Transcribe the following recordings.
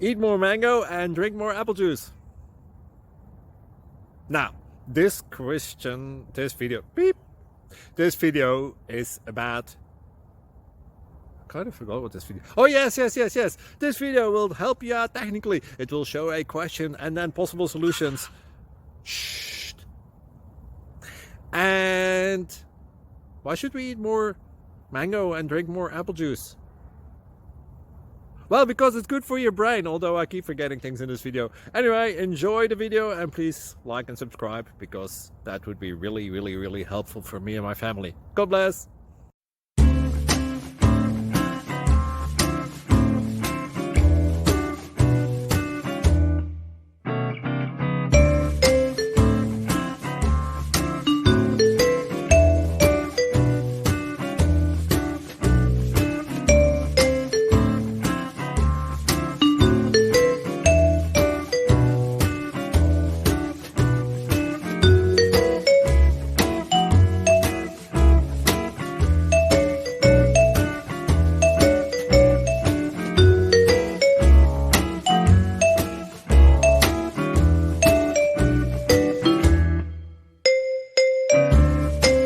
Eat more mango and drink more apple juice. Now, this video is about, I kind of forgot what this video. Oh yes. This video will help you out technically. It will show a question and then possible solutions. Shh. And why should we eat more mango and drink more apple juice? Well, because it's good for your brain, although I keep forgetting things in this video. Anyway, enjoy the video and please like and subscribe, because that would be really helpful for me and my family. God bless!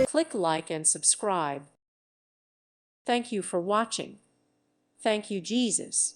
Click like and subscribe. Thank you for watching. Thank you, Jesus.